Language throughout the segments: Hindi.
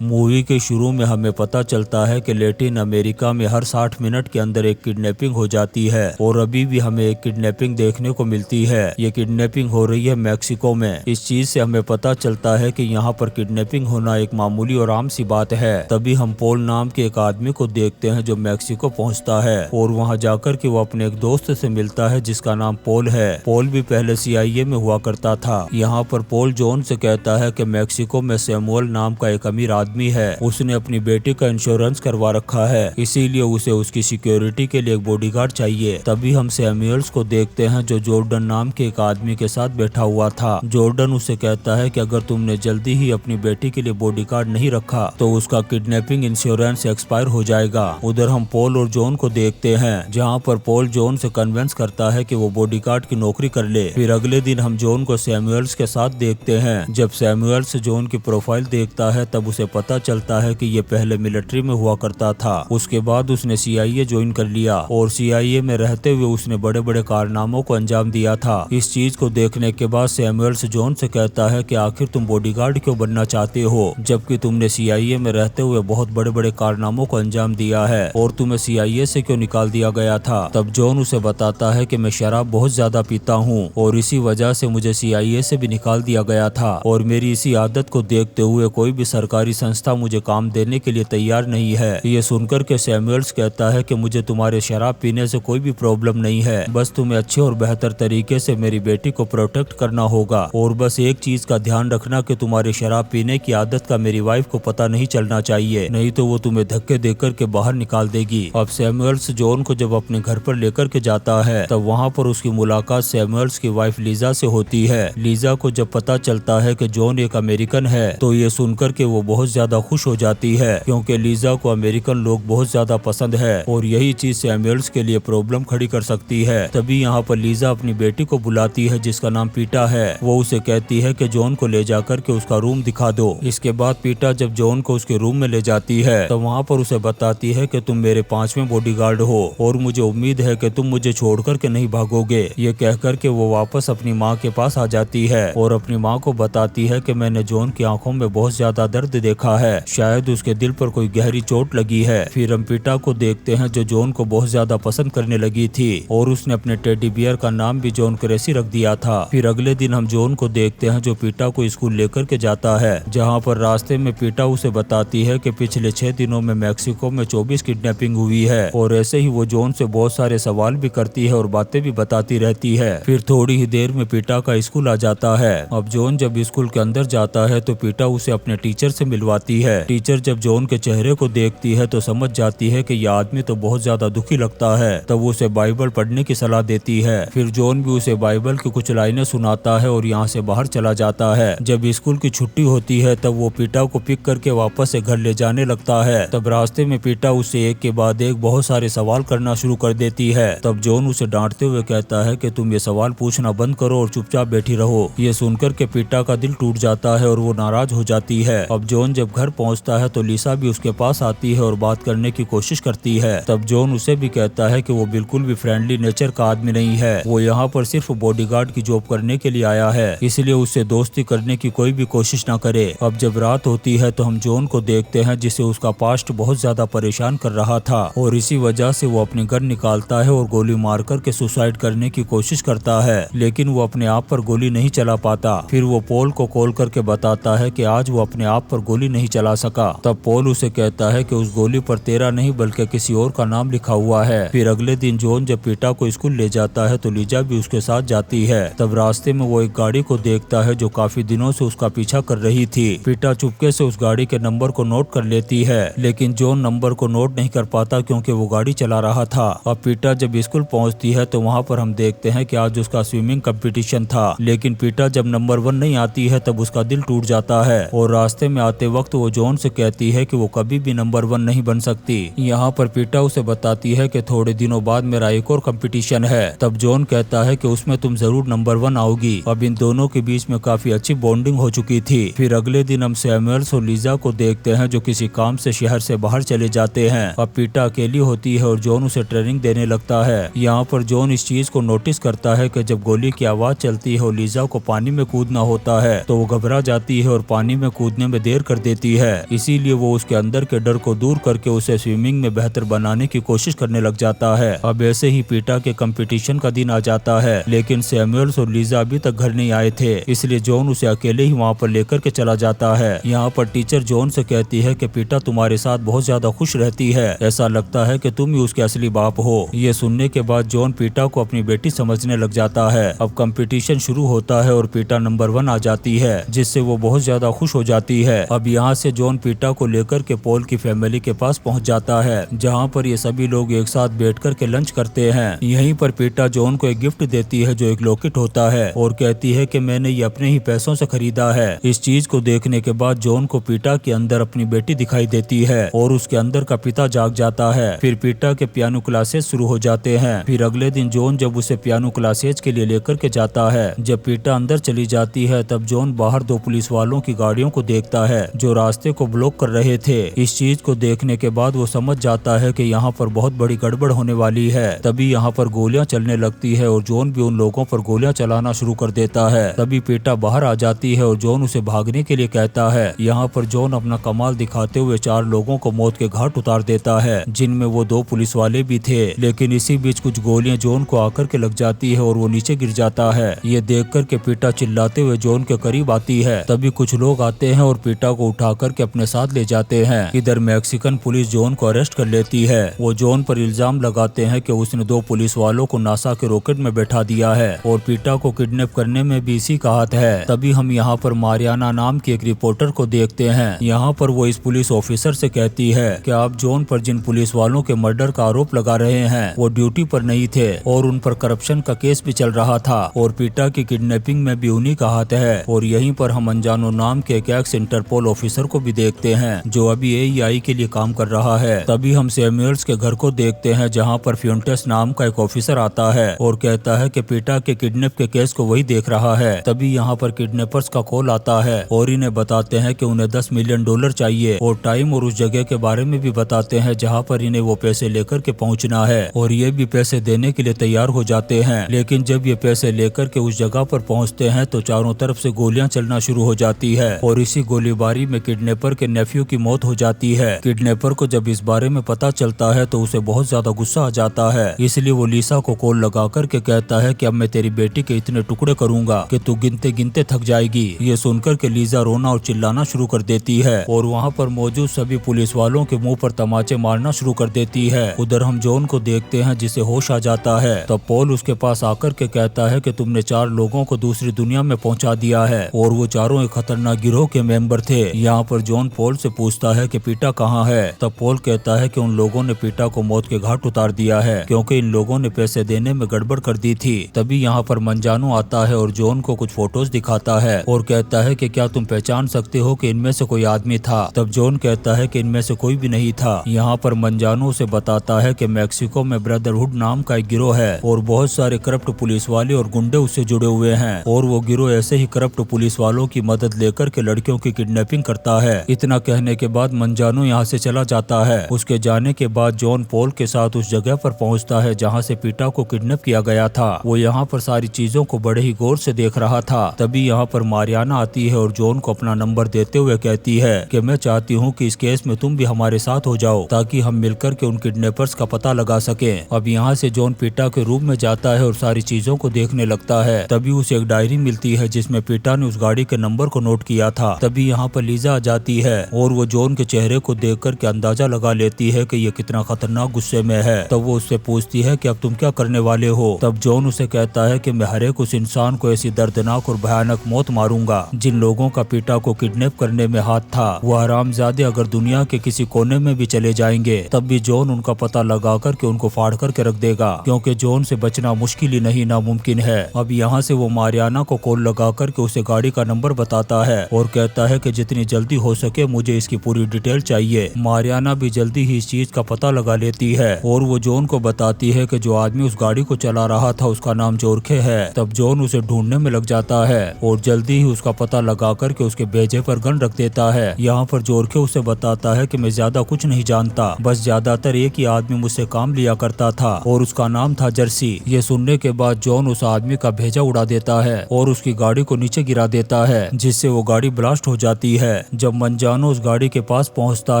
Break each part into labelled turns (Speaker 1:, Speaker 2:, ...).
Speaker 1: मूवी के शुरू में हमें पता चलता है कि लैटिन अमेरिका में हर 60 मिनट के अंदर एक किडनैपिंग हो जाती है और अभी भी हमें एक किडनैपिंग देखने को मिलती है। ये किडनैपिंग हो रही है मैक्सिको में। इस चीज से हमें पता चलता है कि यहाँ पर किडनैपिंग होना एक मामूली और आम सी बात है। तभी हम पॉल नाम के एक आदमी को देखते हैं जो मैक्सिको पहुँचता है और वहाँ जाकर के वो अपने एक दोस्त से मिलता है जिसका नाम पॉल है। पॉल भी पहले CIA में हुआ करता था। यहाँ पर पॉल जॉन से कहता है कि मैक्सिको में सैमुअल नाम का एक अमीर आदमी है, उसने अपनी बेटी का इंश्योरेंस करवा रखा है, इसीलिए उसे उसकी सिक्योरिटी के लिए एक बॉडीगार्ड चाहिए। तभी हम सैमुअल्स को देखते हैं जो जॉर्डन नाम के एक आदमी के साथ बैठा हुआ था। जॉर्डन उसे कहता है कि अगर तुमने जल्दी ही अपनी बेटी के लिए बॉडीगार्ड नहीं रखा तो उसका किडनैपिंग इंश्योरेंस एक्सपायर हो जाएगा। उधर हम पॉल और जॉन को देखते हैं जहाँ पर पॉल जॉन से कन्विंस करता है कि वो बॉडीगार्ड की नौकरी कर ले। फिर अगले दिन हम जॉन को सैमुअल्स के साथ देखते हैं। जब सैमुअल्स जॉन की प्रोफाइल देखता है तब उसे पता चलता है कि ये पहले मिलिट्री में हुआ करता था, उसके बाद उसने CIA ज्वाइन कर लिया और CIA में रहते हुए उसने बड़े बड़े कारनामों को अंजाम दिया था। इस चीज को देखने के बाद सैमुअल्स जॉन से कहता है कि आखिर तुम बॉडीगार्ड क्यों बनना चाहते हो जबकि तुमने CIA में रहते हुए बहुत बड़े बड़े कारनामों को अंजाम दिया है, और तुम्हें CIA से क्यों निकाल दिया गया था। तब जॉन उसे बताता है कि मैं शराब बहुत ज्यादा पीता हूँ और इसी वजह से मुझे CIA से भी निकाल दिया गया था, और मेरी इसी आदत को देखते हुए कोई भी सरकारी संस्था मुझे काम देने के लिए तैयार नहीं है। ये सुनकर के सैमुअल्स कहता है कि मुझे तुम्हारे शराब पीने से कोई भी प्रॉब्लम नहीं है, बस तुम्हें अच्छे और बेहतर तरीके से मेरी बेटी को प्रोटेक्ट करना होगा, और बस एक चीज का ध्यान रखना कि तुम्हारी शराब पीने की आदत का मेरी वाइफ को पता नहीं चलना चाहिए, नहीं तो वो तुम्हें धक्के देकर के बाहर निकाल देगी। अब सैमुअल्स जॉन को जब अपने घर पर लेकर के जाता है तब वहाँ पर उसकी मुलाकात सैमुअल्स की वाइफ लीजा से होती है। लीजा को जब पता चलता है कि जॉन एक अमेरिकन है तो ये सुनकर के वो बहुत ज्यादा खुश हो जाती है क्योंकि लीजा को अमेरिकन लोग बहुत ज्यादा पसंद है और यही चीज सैमुअल्स के लिए प्रॉब्लम खड़ी कर सकती है। तभी यहाँ पर लीजा अपनी बेटी को बुलाती है जिसका नाम पीटा है। वो उसे कहती है कि जॉन को ले जाकर के उसका रूम दिखा दो। इसके बाद पीटा जब जॉन को उसके रूम में ले जाती है तो वहाँ पर उसे बताती है कि तुम मेरे 5वें बॉडीगार्ड हो और मुझे उम्मीद है कि तुम मुझे छोड़ कर के नहीं भागोगे। ये कहकर के वो वापस अपनी माँ के पास आ जाती है और अपनी माँ को बताती है कि मैंने जॉन की आंखों में बहुत ज्यादा दर्द देखा है, शायद उसके दिल पर कोई गहरी चोट लगी है। फिर हम पीटा को देखते हैं जो जॉन को बहुत ज्यादा पसंद करने लगी थी और उसने अपने टेडी बियर का नाम भी जॉन क्रेसी रख दिया था। फिर अगले दिन हम जॉन को देखते हैं जो पीटा को स्कूल लेकर के जाता है, जहाँ पर रास्ते में पीटा उसे बताती है कि पिछले 6 दिनों में मैक्सिको में 24 किडनैपिंग हुई है, और ऐसे ही वो जॉन से बहुत सारे सवाल भी करती है और बातें भी बताती रहती है। फिर थोड़ी ही देर में पीटा का स्कूल आ जाता है। अब जॉन जब स्कूल के अंदर जाता है तो पीटा उसे अपने टीचर से मिलवाती है। टीचर जब जॉन के चेहरे को देखती है तो समझ जाती है कि यह आदमी तो बहुत ज्यादा दुखी लगता है, तब वो उसे बाइबल पढ़ने की सलाह देती है। फिर जॉन भी उसे बाइबल की कुछ लाइनें सुनाता है और यहाँ से बाहर चला जाता है। जब स्कूल की छुट्टी होती है तब वो पीटा को पिक करके वापस से घर ले जाने लगता है। तब रास्ते में पीटा उसे एक के बाद एक बहुत सारे सवाल करना शुरू कर देती है। तब जॉन उसे डांटते हुए कहता है कि तुम ये सवाल पूछना बंद करो और चुपचाप बैठी रहो। ये सुनकर के पीटा का दिल टूट जाता है और वो नाराज हो जाती है। अब जॉन जब घर पहुंचता है तो लिसा भी उसके पास आती है और बात करने की कोशिश करती है। तब जॉन उसे भी कहता है कि वो बिल्कुल भी फ्रेंडली नेचर का आदमी नहीं है, वो यहाँ पर सिर्फ बॉडीगार्ड की जॉब करने के लिए आया है, इसलिए उससे दोस्ती करने की कोई भी कोशिश ना करे। अब जब रात होती है तो हम जॉन को देखते हैं जिसे उसका पास्ट बहुत ज्यादा परेशान कर रहा था और इसी वजह से वो अपनी गन निकालता है और गोली मार कर के सुसाइड करने की कोशिश करता है, लेकिन वो अपने आप पर गोली नहीं चला पाता। फिर वो पॉल को कॉल करके बताता है कि आज वो अपने आप पर गोली नहीं चला सका। तब पॉल उसे कहता है कि उस गोली पर तेरा नहीं बल्कि किसी और का नाम लिखा हुआ है। फिर अगले दिन जॉन जब पीटा को स्कूल ले जाता है तो लीजा भी उसके साथ जाती है। तब रास्ते में वो एक गाड़ी को देखता है जो काफी दिनों से उसका पीछा कर रही थी। पीटा चुपके से उस गाड़ी के नंबर को नोट कर लेती है, लेकिन जॉन नंबर को नोट नहीं कर पाता क्योंकि वो गाड़ी चला रहा था। अब पीटा जब स्कूल पहुंचती है तो वहाँ पर हम देखते हैं कि आज उसका स्विमिंग कंपटीशन था, लेकिन पीटा जब नंबर 1 नहीं आती है तब उसका दिल टूट जाता है और रास्ते में आते वक्त वो जॉन से कहती है कि वो कभी भी नंबर 1 नहीं बन सकती। यहाँ पर पीटा उसे बताती है कि थोड़े दिनों बाद मेरा एक और कंपटीशन है। तब जॉन कहता है कि उसमें तुम जरूर नंबर 1 आओगी। अब इन दोनों के बीच में काफी अच्छी बॉन्डिंग हो चुकी थी। फिर अगले दिन हम सैमुअल्स और लीजा को देखते हैं जो किसी काम से शहर से बाहर चले जाते हैं। अब पीटा अकेली होती है और जॉन उसे ट्रेनिंग देने लगता है। यहाँ पर जॉन इस चीज को नोटिस करता है कि जब गोली की आवाज चलती है और लीजा को पानी में कूदना होता है तो वो घबरा जाती है और पानी में कूदने में देर कर देती है। इसीलिए वो उसके अंदर के डर को दूर करके उसे स्विमिंग में बेहतर बनाने की कोशिश करने लग जाता है। अब ऐसे ही पीटा के कंपटीशन का दिन आ जाता है, लेकिन सैमुअल्स और लीजा अभी तक घर नहीं आए थे, इसलिए जॉन उसे अकेले ही वहाँ पर लेकर के चला जाता है। यहाँ पर टीचर जॉन से कहती है कि पीटा तुम्हारे साथ बहुत ज्यादा खुश रहती है, ऐसा लगता है कि तुम ही उसके असली बाप हो। ये सुनने के बाद जॉन पीटा को अपनी बेटी समझने लग जाता है। अब कंपटीशन शुरू होता है और पीटा नंबर 1 आ जाती है, जिससे वो बहुत ज्यादा खुश हो जाती है। अब यहाँ से जॉन पीटा को लेकर के पॉल की फैमिली के पास पहुँच जाता है, जहाँ पर ये सभी लोग एक साथ बैठ कर के लंच करते हैं। यहीं पर पीटा जॉन को एक गिफ्ट देती है जो एक लॉकेट होता है और कहती है कि मैंने ये अपने ही पैसों से खरीदा है। इस चीज को देखने के बाद जॉन को पीटा के अंदर अपनी बेटी दिखाई देती है और उसके अंदर का पिता जाग जाता है। फिर पीटा के पियानो क्लासेस शुरू हो जाते हैं। फिर अगले दिन जॉन जब उसे पियानो क्लासेस के लिए लेकर के जाता है, जब पीटा अंदर चली जाती है तब जॉन बाहर 2 पुलिस वालों की गाड़ियों को देखता है जो रास्ते को ब्लॉक कर रहे थे। इस चीज को देखने के बाद वो समझ जाता है कि यहाँ पर बहुत बड़ी गड़बड़ होने वाली है। तभी यहाँ पर गोलियां चलने लगती है और जॉन भी उन लोगों पर गोलियां चलाना शुरू कर देता है। तभी पीटा बाहर आ जाती है और जॉन उसे भागने के लिए कहता है। यहाँ पर जॉन अपना कमाल दिखाते हुए 4 लोगों को मौत के घाट उतार देता है, जिनमें वो 2 पुलिस वाले भी थे। लेकिन इसी बीच कुछ गोलियां जॉन को आकर के लग जाती है और वो नीचे गिर जाता है। ये देख कर के पीटा चिल्लाते हुए जॉन के करीब आती है। तभी कुछ लोग आते हैं और पीटा को उठा कर के अपने साथ ले जाते हैं। इधर मैक्सिकन पुलिस जॉन को अरेस्ट कर लेती है। वो जॉन पर इल्जाम लगाते हैं कि उसने 2 पुलिस वालों को नासा के रॉकेट में बैठा दिया है और पीटा को किडनैप करने में भी इसी का हाथ है। तभी हम यहाँ पर मारियाना नाम की एक रिपोर्टर को देखते हैं। यहाँ पर वो इस पुलिस ऑफिसर से कहती है कि आप जॉन पर जिन पुलिस वालों के मर्डर का आरोप लगा रहे हैं वो ड्यूटी पर नहीं थे और उन पर करप्शन का केस भी चल रहा था और पीटा की किडनैपिंग में भी उन्हीं का हाथ है। और यहीं पर हम अनजानो नाम के एक एक्स इंटरपोल ऑफिसर को भी देखते हैं जो अभी AEI के लिए काम कर रहा है। तभी हम सैमुअल्स के घर को देखते हैं, जहाँ पर फ्यूंटेस नाम का एक ऑफिसर आता है और कहता है कि पीटा के किडनैप के केस को वही देख रहा है। तभी यहाँ पर किडनैपर्स का कॉल आता है और इन्हें बताते हैं कि उन्हें $10 मिलियन चाहिए और टाइम और उस जगह के बारे में भी बताते हैं जहाँ पर इन्हें वो पैसे लेकर के पहुँचना है। और ये भी पैसे देने के लिए तैयार हो जाते हैं। लेकिन जब ये पैसे लेकर के उस जगह पर पहुँचते हैं तो चारों तरफ से गोलियां चलना शुरू हो जाती है और इसी गोलीबारी में किडनैपर के नेफ्यू की मौत हो जाती है। किडनैपर को जब इस बारे में पता चलता है तो उसे बहुत ज्यादा गुस्सा आ जाता है, इसलिए वो लीसा को कॉल लगा कर के कहता है कि अब मैं तेरी बेटी के इतने टुकड़े करूंगा कि तू गिनते गिनते थक जाएगी। ये सुनकर के लीजा रोना और चिल्लाना शुरू कर देती है और वहाँ पर मौजूद सभी पुलिस वालों के मुंह पर तमाचे मारना शुरू कर देती है। उधर हम जॉन को देखते हैं जिसे होश आ जाता है। तब पॉल उसके पास आकर के कहता है कि तुमने 4 लोगों को दूसरी दुनिया में पहुंचा दिया है और वो चारों एक खतरनाक गिरोह के मेंबर थे। यहाँ पर जॉन पॉल से पूछता है कि पीटा कहाँ है। तब पॉल कहता है कि उन लोगों ने पीटा को मौत के घाट उतार दिया है क्योंकि इन लोगों ने पैसे देने में गड़बड़ कर दी थी। तभी यहाँ पर मंजानो आता है और जॉन को कुछ फोटोज दिखाता है और कहता है कि क्या तुम पहचान सकते हो कि इनमें से कोई आदमी था। तब जॉन कहता है कि इनमें से कोई भी नहीं था। यहाँ पर मंजानो उसे बताता है कि मैक्सिको में ब्रदरहुड नाम का एक गिरोह है और बहुत सारे करप्ट पुलिस वाले और गुंडे उससे जुड़े हुए हैं और वो गिरोह ऐसे ही करप्ट पुलिस वालों की मदद लेकर के लड़कियों की किडनैपिंग करता है। इतना कहने के बाद मंजानो यहाँ से चला जाता है। उसके जाने के बाद जॉन पॉल के साथ उस जगह पर पहुँचता है जहाँ से पीटा को किडनैप किया गया था। वो यहाँ पर सारी चीजों को बड़े ही गौर से देख रहा था। तभी यहाँ पर मारियाना आती है और जॉन को अपना नंबर देते हुए कहती है कि मैं चाहती हूँ कि इस केस में तुम भी हमारे साथ हो जाओ ताकि हम मिलकर के उन किडनैपर्स का पता लगा सके। अब यहाँ से जॉन पीटा के रूम में जाता है और सारी चीजों को देखने लगता है। तभी उसे एक डायरी मिलती है जिसमें पीटा ने उस गाड़ी के नंबर को नोट किया था। तभी यहाँ पर लीजा आ जाती है और वो जॉन के चेहरे को देख कर के अंदाजा लगा लेती है कि ये कितना खतरनाक गुस्से में है। तब वो उससे पूछती है कि अब तुम क्या करने वाले हो। तब जॉन उसे कहता है कि मैं हर एक उस इंसान को ऐसी दर्दनाक और भयानक मौत मारूंगा जिन लोगों का पीटा को किडनैप करने में हाथ था। वो हरामजादे अगर दुनिया के किसी कोने में भी चले जाएंगे तब भी जॉन उनका पता लगा कर के उनको फाड़ करके रख देगा क्योंकि जॉन से बचना मुश्किल ही नहीं नामुमकिन है। अब यहाँ से वो मारियाना को कॉल लगा कर के उसे गाड़ी का नंबर बताता है और कहता है कि जितनी जल्दी हो सके मुझे इसकी पूरी डिटेल चाहिए। मारियाना भी जल्दी ही इस चीज का पता लगा लेती है और वो जॉन को बताती है कि जो आदमी उस गाड़ी को चला रहा था उसका नाम जोरखे है। तब जॉन उसे ढूंढने में लग जाता है और जल्दी ही उसका पता लगा कर के उसके भेजे पर गन रख देता है। यहाँ पर जोरखे उसे बताता है कि मैं ज्यादा कुछ नहीं जानता, बस ज्यादातर एक ही आदमी मुझसे काम लिया करता था और उसका नाम था जर्सी। ये सुनने के बाद जॉन उस आदमी का भेजा उड़ा देता है और उसकी गाड़ी को नीचे गिरा देता है जिससे वो गाड़ी ब्लास्ट हो जाती है। जब मंजानो उस गाड़ी के पास पहुंचता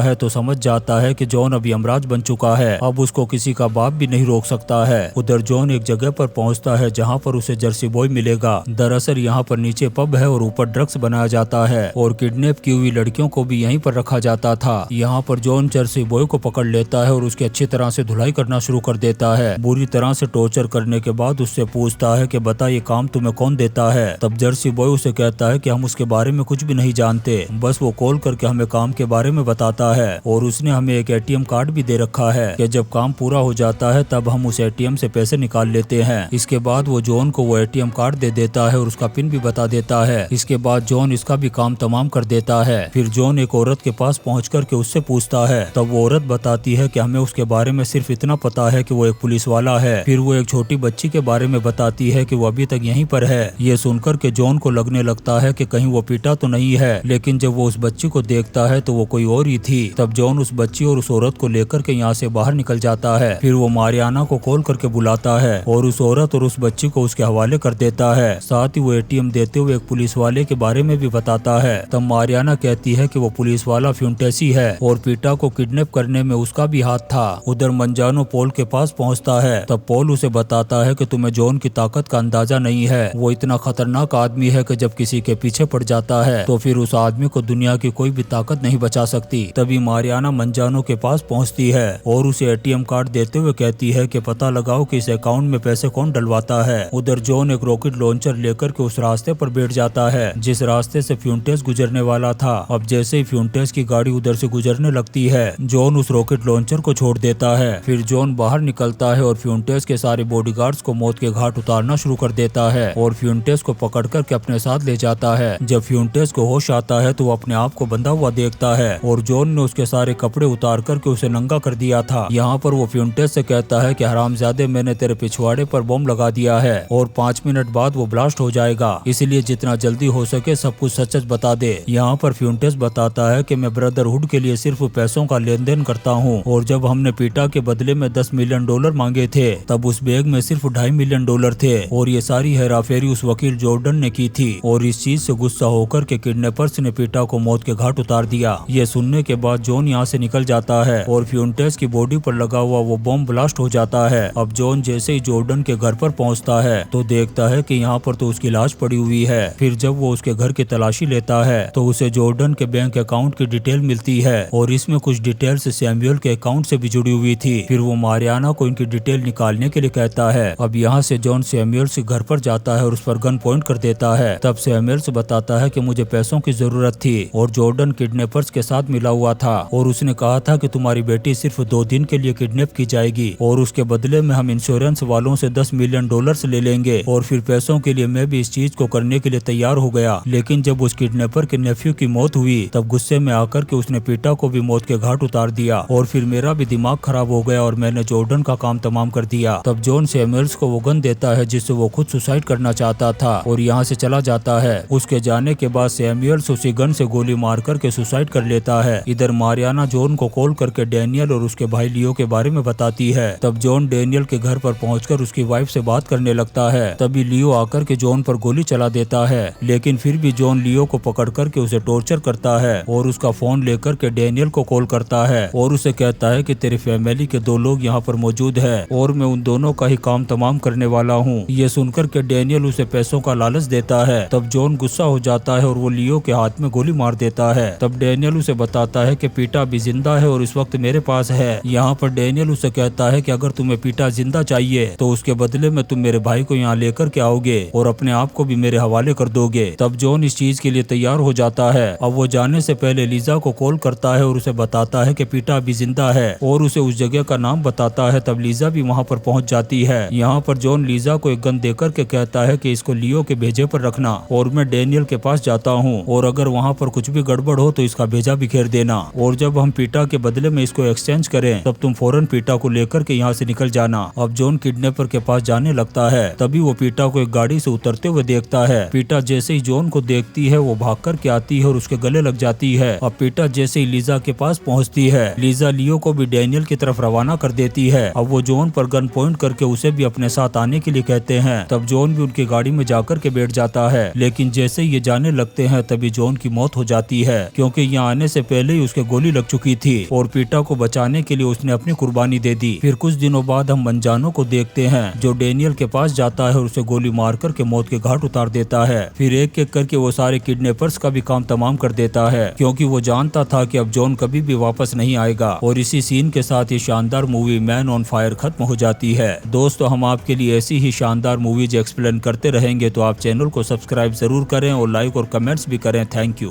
Speaker 1: है तो समझ जाता है कि जॉन अभी यमराज बन चुका है। अब उसको किसी का बाप भी नहीं रोक सकता है। उधर जॉन एक जगह पर पहुंचता है जहां पर उसे जर्सी बॉय मिलेगा। दरअसल यहाँ पर नीचे पब है और ऊपर ड्रग्स बनाया जाता है और किडनैप की हुई लड़कियों को भी यहीं पर रखा जाता था। यहाँ पर जॉन जर्सी बॉय को पकड़ लेता है और उसकी अच्छी तरह से धुलाई करना शुरू कर देता है। बुरी तरह से टॉर्चर करने के बाद उससे पूछता है कि बता ये काम तुम्हें कौन देता है। तब जर्सी बॉय उसे कहता है कि हम उसके बारे में कुछ भी नहीं जानते, बस वो कॉल करके हमें काम के बारे में बताता है और उसने हमें एक एटीएम कार्ड भी दे रखा है कि जब काम पूरा हो जाता है तब हम उस एटीएम से पैसे निकाल लेते हैं। इसके बाद वो जॉन को वो एटीएम कार्ड दे देता है और उसका पिन भी बता देता है। इसके बाद जॉन इसका भी काम तमाम कर देता है। फिर जॉन एक औरत के पास पहुँच कर के उससे पूछता है। तब वो औरत बताती है कि हमें उसके बारे में सिर्फ इतना पता है कि वो एक पुलिस वाला है। फिर वो एक छोटी बच्ची के बारे में बताती है कि वो अभी तक यहीं पर है। ये सुनकर के जॉन को लगने लगता है कि कहीं वो पीटा तो नहीं है, लेकिन जब वो उस बच्ची को देखता है तो वो कोई और ही थी। तब जॉन उस बच्ची और उस औरत को लेकर के यहाँ से बाहर निकल जाता है। फिर वो मारियाना को कॉल करके बुलाता है और उस औरत और उस बच्ची को उसके हवाले कर देता है। साथ ही वो एटीएम देते हुए एक पुलिस वाले के बारे में भी बताता है। तब मारियाना कहती है कि वो पुलिस वाला फ्यूंटेसी है और पीटा को किडनैप करने में उसका भी हाथ था। उधर मंजानो पॉल के पास पहुंचता है। तब पॉल उसे बताता है कि तुम्हें जॉन की ताकत का अंदाजा नहीं है। वो इतना खतरनाक आदमी है कि जब किसी के पीछे पड़ जाता है तो फिर उस आदमी को दुनिया की कोई भी ताकत नहीं बचा सकती। तभी मारियाना मंजानो के पास पहुंचती है और उसे एटीएम कार्ड देते हुए कहती है कि पता लगाओ कि इस अकाउंट में पैसे कौन डलवाता है। उधर जॉन एक रॉकेट लॉन्चर लेकर के उस रास्ते पर बैठ जाता है जिस रास्ते से फ्यूंटेस गुजरने वाला था। अब जैसे ही फ्यूंटेस की गाड़ी उधर से गुजरने लगती है जॉन उस रॉकेट लॉन्चर को छोड़ देता है। फिर जॉन बाहर निकलता है और फ्यूंटेस के सारे बॉडीगार्ड्स को मौत के घाट उतारना शुरू कर देता है और फ्यूंटेस को पकड़ करके अपने साथ ले जाता है। जब फ्यूंटेस को होश आता है तो वो अपने आप को बंधा हुआ देखता है और जॉन ने उसके सारे कपड़े उतार करके उसे नंगा कर दिया था। यहाँ पर वो फ्यूंटेस से कहता है कि हरामजादे मैंने तेरे पिछवाड़े पर बम लगा दिया है और 5 मिनट बाद वो ब्लास्ट हो जाएगा, इसलिए जितना जल्दी हो सके सब कुछ सच सच बता दे। यहाँ पर फ्यूंटेस बताता है कि मैं ब्रदरहुड के लिए सिर्फ पैसों का लेन देन करता हूँ और जब हमने पीटा के बदले में $10 मिलियन मांगे थे तब उस बैग में सिर्फ $2.5 मिलियन थे और ये सारी हेराफेरी उस वकील जॉर्डन ने की थी और इस चीज से गुस्सा होकर के किडनैपर्स ने पीटा को मौत के घाट उतार दिया। ये सुनने के बाद जॉन यहाँ से निकल जाता है और फ्यूंटेस की बॉडी पर लगा हुआ वो बम ब्लास्ट हो जाता है। अब जॉन जैसे ही जॉर्डन के घर पर पहुँचता है तो देखता है कि यहाँ पर तो उसकी लाश पड़ी हुई है। फिर जब वो उसके घर की तलाशी लेता है तो उसे जॉर्डन के बैंक अकाउंट की डिटेल मिलती है और इसमें कुछ डिटेल्स सैमुअल के अकाउंट से भी जुड़ी हुई थी। फिर वो मारियाना को इनकी डिटेल निकालने के लिए कहता है। अब यहाँ से जॉन सैमुअल के घर पर जाता है और उस पर गन पॉइंट कर देता है। तब सैमुअल बताता है कि मुझे पैसों की जरूरत थी और जॉर्डन किडनैपर्स के साथ मिला हुआ था और उसने कहा था कि तुम्हारी बेटी सिर्फ 2 दिन के लिए किडनैप की जाएगी और उसके बदले में हम इंश्योरेंस वालों से $10 मिलियन ले लेंगे। और फिर पैसों के लिए मैं भी इस चीज को करने के लिए तैयार हो गया। लेकिन जब उस किडनैपर के नेफ्यू की मौत हुई तब गुस्से में आकर के उसने पीटा को भी मौत के घाट उतार दिया और फिर मेरा भी दिमाग खराब हो गया और मैंने जॉर्डन का काम तमाम कर दिया। तब जॉन सैमुअल्स को वो गन देता है जिससे वो खुद सुसाइड करना चाहता था और यहाँ से चला जाता है। उसके जाने के बाद सैमुअल्स उसी गन से गोली मार करके सुसाइड कर लेता है। इधर मारियाना जॉन को कॉल करके डैनियल और उसके भाई लियो के बारे में बताती है। तब जॉन डैनियल के घर पर पहुंचकर उसकी वाइफ से बात करने लगता है। तभी लियो आकर के जॉन पर गोली चला देता है, लेकिन फिर भी जॉन लियो को पकड़ करके उसे टॉर्चर करता है और उसका फोन लेकर के डैनियल को कॉल करता है और उसे कहता है कि तेरी फैमिली के 2 लोग यहाँ पर मौजूद है और मैं उन दोनों का ही काम तमाम करने वाला हूँ। ये सुनकर के डैनियल उसे पैसों का लालच देता है। तब जॉन गुस्सा हो जाता है और वो लियो के हाथ में गोली मार देता है। तब डैनियल उसे बताता है कि पीटा भी जिंदा है और इस वक्त मेरे पास है। यहाँ पर डैनियल उसे कहता है कि अगर तुम्हें पीटा जिंदा चाहिए तो उसके बदले में तुम मेरे भाई को यहाँ लेकर के आओगे और अपने आप को भी मेरे हवाले कर दोगे। तब जॉन इस चीज के लिए तैयार हो जाता है। अब वो जाने से पहले लीजा को कॉल करता है और उसे बताता है कि पीटा भी जिंदा है और उसे उस जगह का नाम बताता है। तब लीजा भी वहाँ पर पहुँच जाती है। यहाँ पर जॉन लीजा को एक गन देकर के कहता है कि इसको लियो के भेजे पर रखना और मैं डैनियल के पास जाता हूँ और अगर वहाँ पर कुछ भी गड़बड़ हो तो इसका भेजा बिखेर देना और जब हम पीटा के बदले में इसको एक्सचेंज करें तब तुम फौरन पीटा को लेकर के यहाँ से निकल जाना। अब जॉन किडनैपर के पास जाने लगता है। तभी वो पीटा को एक गाड़ी से उतरते हुए देखता है। पीटा जैसे ही जॉन को देखती है वो भाग कर के आती है और उसके गले लग जाती है। अब पीटा जैसे ही लीजा के पास पहुँचती है लीजा लियो को भी डैनियल की तरफ रवाना कर देती है। अब वो जॉन पर गन पॉइंट करके उसे भी अपने साथ आने के लिए कहते हैं। तब जॉन भी उनकी गाड़ी में जाकर के बैठ जाता है, लेकिन जैसे ही ये जाने लगते हैं तभी जॉन की मौत मौत हो जाती है, क्योंकि यहाँ आने से पहले ही उसके गोली लग चुकी थी और पीटा को बचाने के लिए उसने अपनी कुर्बानी दे दी। फिर कुछ दिनों बाद हम मंजानो को देखते हैं जो डेनियल के पास जाता है और उसे गोली मार कर के मौत के घाट उतार देता है। फिर एक एक करके वो सारे किडनैपर्स का भी काम तमाम कर देता है, क्योंकि वो जानता था कि अब जॉन कभी भी वापस नहीं आएगा। और इसी सीन के साथ ये शानदार मूवी मैन ऑन फायर खत्म हो जाती है। दोस्तों, हम आपके लिए ऐसी ही शानदार मूवीज एक्सप्लेन करते रहेंगे, तो आप चैनल को सब्सक्राइब जरूर करें और लाइक और कमेंट्स भी करें। Thank you.